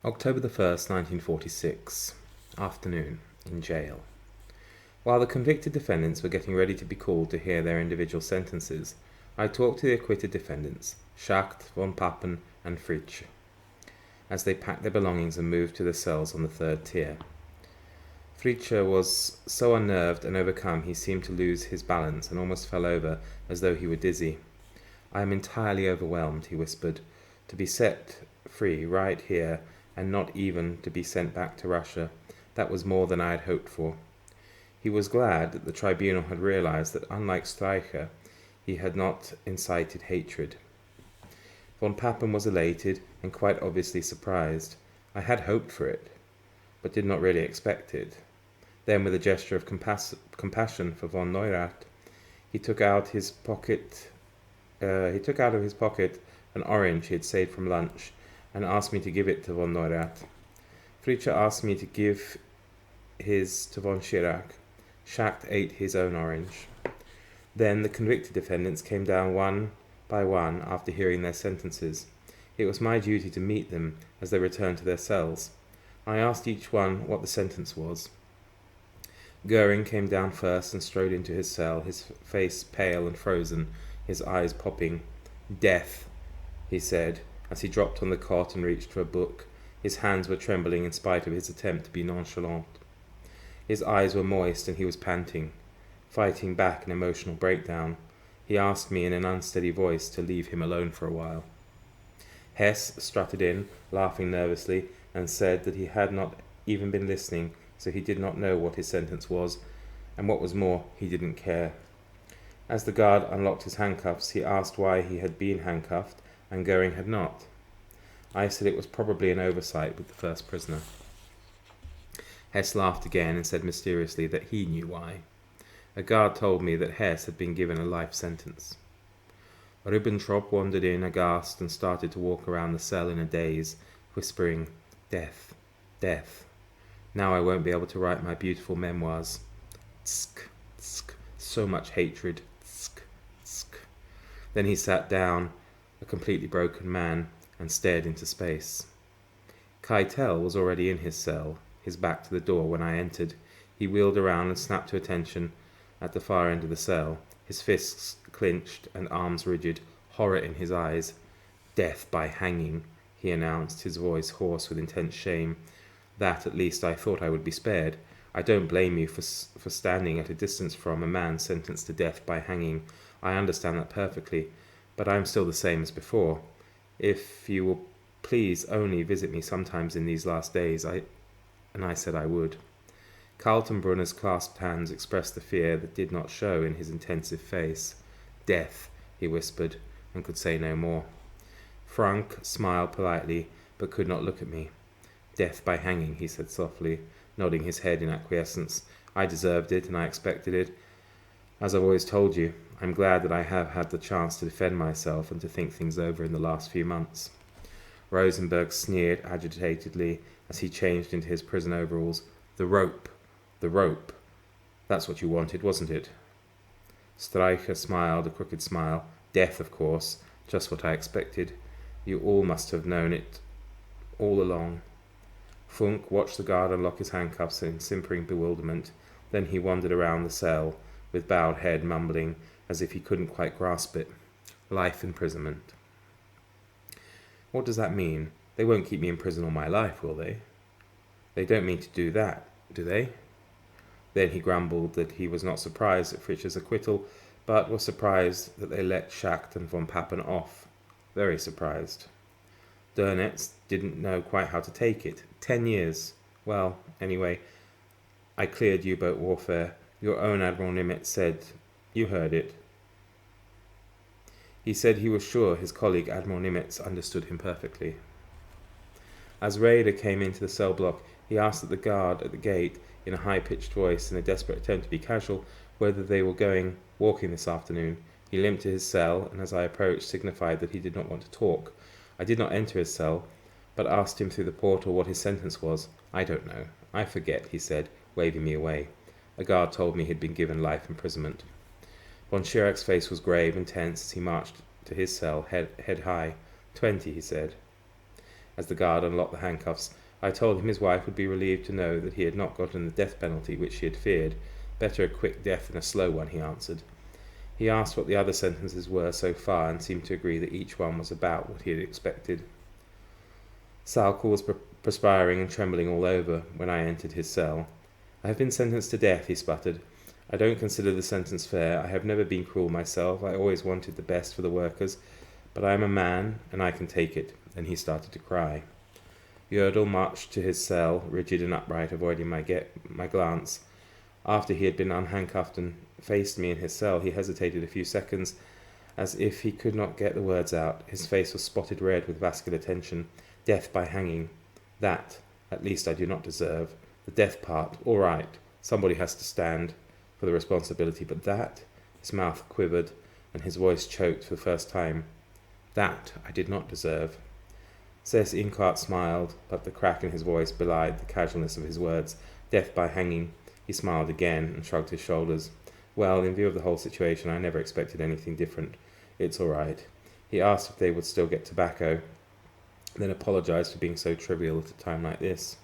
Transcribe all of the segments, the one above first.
October the 1st, 1946. Afternoon. In jail. While the convicted defendants were getting ready to be called to hear their individual sentences, I talked to the acquitted defendants, Schacht, von Papen, and Fritzsche, as they packed their belongings and moved to their cells on the third tier. Fritzsche was so unnerved and overcome he seemed to lose his balance and almost fell over as though he were dizzy. "I am entirely overwhelmed," he whispered. "To be set free right here and not even to be sent back to Russia, that was more than I had hoped for." He was glad that the tribunal had realized that, unlike Streicher, he had not incited hatred. Von Papen was elated and quite obviously surprised. I had hoped for it, but did not really expect it. Then, with a gesture of compassion for von Neurath, he took out of his pocket an orange he had saved from lunch, and asked me to give it to von Neurath. Fritzsche asked me to give his to von Schirach. Schacht ate his own orange. Then the convicted defendants came down one by one after hearing their sentences. It was my duty to meet them as they returned to their cells. I asked each one what the sentence was. Goering came down first and strode into his cell, his face pale and frozen, his eyes popping. "Death," he said, as he dropped on the cot and reached for a book. His hands were trembling in spite of his attempt to be nonchalant. His eyes were moist and he was panting, fighting back an emotional breakdown. He asked me in an unsteady voice to leave him alone for a while. Hess strutted in, laughing nervously, and said that he had not even been listening, so he did not know what his sentence was, and what was more, he didn't care. As the guard unlocked his handcuffs, he asked why he had been handcuffed and Goering had not. I said it was probably an oversight with the first prisoner. Hess laughed again and said mysteriously that he knew why. A guard told me that Hess had been given a life sentence. Ribbentrop wandered in aghast and started to walk around the cell in a daze, whispering, "Death, death. Now I won't be able to write my beautiful memoirs. Tsk, tsk, so much hatred. Tsk, tsk." Then he sat down, a completely broken man, and stared into space. Keitel was already in his cell, his back to the door, when I entered. He wheeled around and snapped to attention at the far end of the cell, his fists clenched and arms rigid, horror in his eyes. "Death by hanging," he announced, his voice hoarse with intense shame. That, at least, I thought I would be spared. I don't blame you for standing at a distance from a man sentenced to death by hanging. I understand that perfectly, but I am still the same as before. If you will please only visit me sometimes in these last days, I said I would. Kaltenbrunner's clasped hands expressed the fear that did not show in his intensive face. "Death," he whispered, and could say no more. Frank smiled politely, but could not look at me. "Death by hanging," he said softly, nodding his head in acquiescence. "I deserved it, and I expected it. As I've always told you, I'm glad that I have had the chance to defend myself and to think things over in the last few months." Rosenberg sneered agitatedly as he changed into his prison overalls. "The rope, the rope. That's what you wanted, wasn't it?" Streicher smiled a crooked smile. "Death, of course. Just what I expected. You all must have known it all along." Funk watched the guard unlock his handcuffs in simpering bewilderment. Then he wandered around the cell, with bowed head, mumbling, as if he couldn't quite grasp it. "Life imprisonment." "What does that mean? They won't keep me in prison all my life, will they?" "They don't mean to do that, do they?" Then he grumbled that he was not surprised at Fritzsche's acquittal, but was surprised that they let Schacht and von Papen off. Very surprised. Dönitz didn't know quite how to take it. 10 years. Well, anyway, I cleared U-boat warfare. Your own Admiral Nimitz said, you heard it. He said he was sure his colleague Admiral Nimitz understood him perfectly. As Raeder came into the cell block, he asked the guard at the gate, in a high-pitched voice, in a desperate attempt to be casual, whether they were going walking this afternoon. He limped to his cell, and as I approached, signified that he did not want to talk. I did not enter his cell, but asked him through the portal what his sentence was. "I don't know. I forget," he said, waving me away. A guard told me he had been given life imprisonment. Von Schirach's face was grave and tense as he marched to his cell, head high. 20, he said. as the guard unlocked the handcuffs. I told him his wife would be relieved to know that he had not gotten the death penalty which she had feared. Better a quick death than a slow one, he answered. He asked what the other sentences were so far and seemed to agree that each one was about what he had expected. Salkel was perspiring and trembling all over when I entered his cell. I have been sentenced to death, he sputtered. I don't consider the sentence fair. I have never been cruel myself. I always wanted the best for the workers. But I am a man, and I can take it. And he started to cry. Yodel marched to his cell, rigid and upright, avoiding my glance. After he had been unhandcuffed and faced me in his cell, he hesitated a few seconds, as if he could not get the words out. His face was spotted red with vascular tension. Death by hanging. That, at least, I do not deserve. The death part, all right. Somebody has to stand for the responsibility, but that, his mouth quivered and his voice choked for the first time. That I did not deserve. Cess Inkart smiled, but the crack in his voice belied the casualness of his words. Death by hanging. He smiled again and shrugged his shoulders. Well, in view of the whole situation, I never expected anything different. It's all right. He asked if they would still get tobacco, then apologized for being so trivial at a time like this.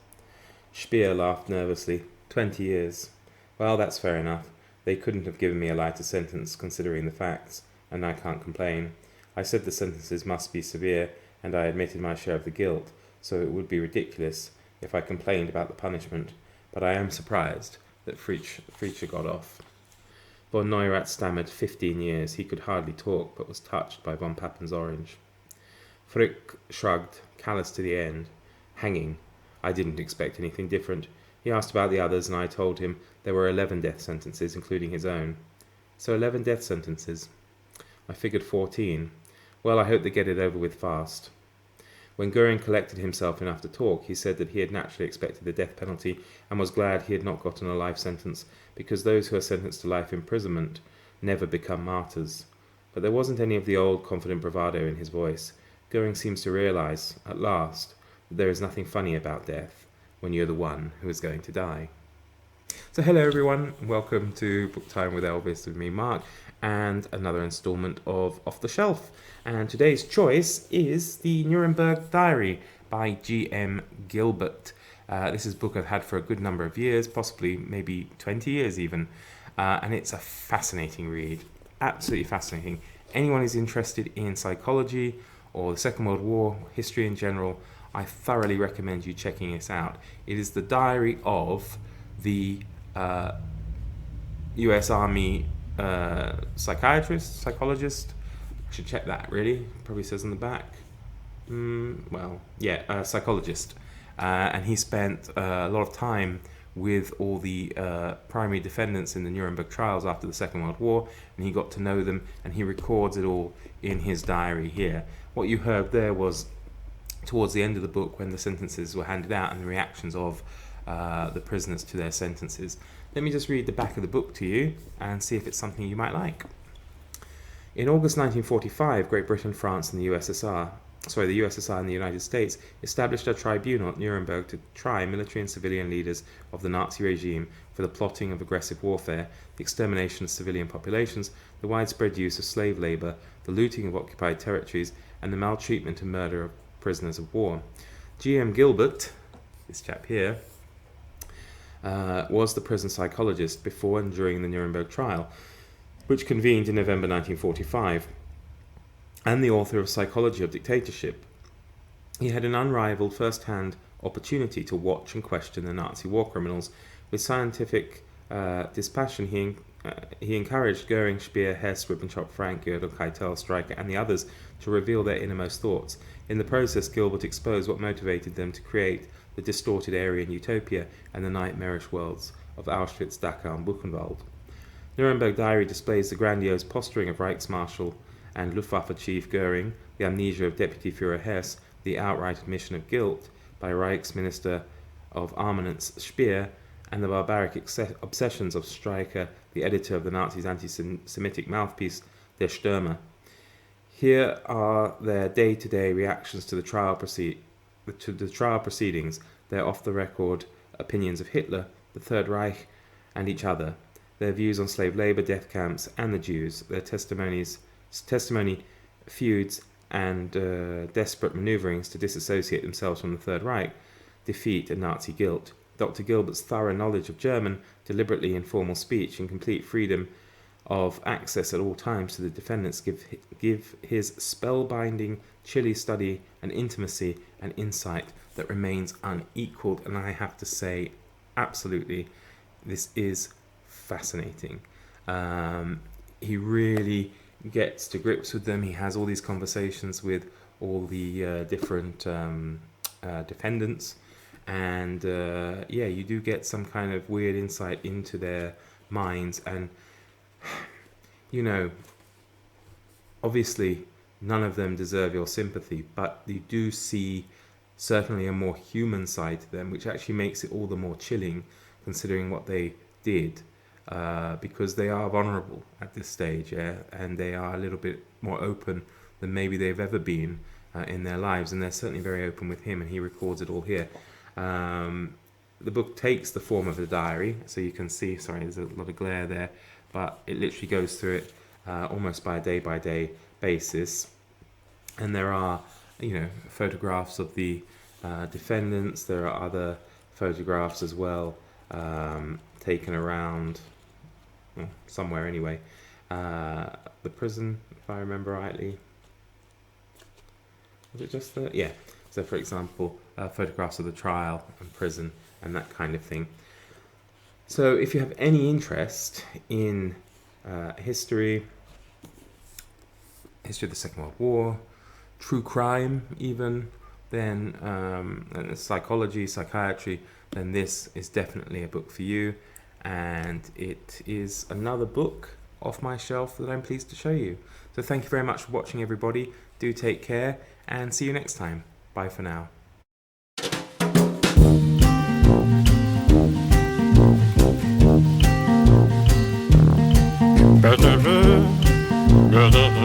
Speer laughed nervously. 20 years. Well, that's fair enough. They couldn't have given me a lighter sentence, considering the facts, and I can't complain. I said the sentences must be severe, and I admitted my share of the guilt, so it would be ridiculous if I complained about the punishment, but I am surprised that Fritzsche got off. Von Neurath stammered 15 years. He could hardly talk, but was touched by von Pappen's orange. Frick shrugged, callous to the end. Hanging. I didn't expect anything different. He asked about the others, and I told him there were 11 death sentences, including his own. So 11 death sentences. I figured 14. Well, I hope they get it over with fast. When Goering collected himself enough to talk, he said that he had naturally expected the death penalty and was glad he had not gotten a life sentence, because those who are sentenced to life imprisonment never become martyrs. But there wasn't any of the old confident bravado in his voice. Goering seems to realize, at last, that there is nothing funny about death when you're the one who is going to die. So hello everyone, welcome to Book Time with Elvis with me, Mark, and another instalment of Off the Shelf. And today's choice is The Nuremberg Diary by G.M. Gilbert. This is a book I've had for a good number of years, possibly maybe 20 years even, and it's a fascinating read, absolutely fascinating. Anyone who's interested in psychology or the Second World War, history in general, I thoroughly recommend you checking this out. It is the diary of the US Army psychologist. I should check that, really. Probably says on the back. Psychologist. And he spent a lot of time with all the primary defendants in the Nuremberg trials after the Second World War, and he got to know them, and he records it all in his diary here. What you heard there was towards the end of the book when the sentences were handed out and the reactions of the prisoners to their sentences. Let me just read the back of the book to you and see if it's something you might like. In August 1945, Great Britain, France, and the USSR and the United States established a tribunal at Nuremberg to try military and civilian leaders of the Nazi regime for the plotting of aggressive warfare, the extermination of civilian populations, the widespread use of slave labour, the looting of occupied territories, and the maltreatment and murder of prisoners of war. G.M. Gilbert, this chap here, was the prison psychologist before and during the Nuremberg trial, which convened in November 1945, and the author of Psychology of Dictatorship. He had an unrivaled first-hand opportunity to watch and question the Nazi war criminals. With scientific dispassion, he encouraged Goering, Speer, Hess, Ribbentrop, Frank, Gödel, Keitel, Streicher, and the others to reveal their innermost thoughts. In the process, Gilbert exposed what motivated them to create the distorted Aryan utopia and the nightmarish worlds of Auschwitz, Dachau, and Buchenwald. Nuremberg Diary displays the grandiose posturing of Reichsmarschall and Luftwaffe Chief Goering, the amnesia of Deputy Führer Hess, the outright admission of guilt by Reichsminister of Armaments Speer, and the barbaric obsessions of Streicher, the editor of the Nazis' anti-Semitic mouthpiece, Der Stürmer. Here are their day-to-day reactions to the trial proceedings, their off-the-record opinions of Hitler, the Third Reich, and each other, their views on slave labour, death camps, and the Jews, their testimony, feuds, and desperate maneuverings to disassociate themselves from the Third Reich defeat a Nazi guilt. Dr. Gilbert's thorough knowledge of German, deliberately informal speech, and complete freedom of access at all times to the defendants give his spellbinding, chilly study an intimacy and insight that remains unequaled. And I have to say, absolutely, this is fascinating. He really gets to grips with them. He has all these conversations with all the different defendants, and you do get some kind of weird insight into their minds. And obviously none of them deserve your sympathy, but you do see certainly a more human side to them, which actually makes it all the more chilling considering what they did, because they are vulnerable at this stage, and they are a little bit more open than maybe they've ever been in their lives, and they're certainly very open with him, and he records it all here. The book takes the form of a diary, so you can see, sorry, there's a lot of glare there, but it literally goes through it almost by a day-by-day basis. And there are, photographs of the defendants. There are other photographs as well, taken around, somewhere anyway. The prison, if I remember rightly. Was it just the... Yeah. So, for example, photographs of the trial and prison and that kind of thing. So if you have any interest in history of the Second World War, true crime even, then and psychology, psychiatry, then this is definitely a book for you. And it is another book off my shelf that I'm pleased to show you. So thank you very much for watching, everybody. Do take care, and see you next time. Bye for now.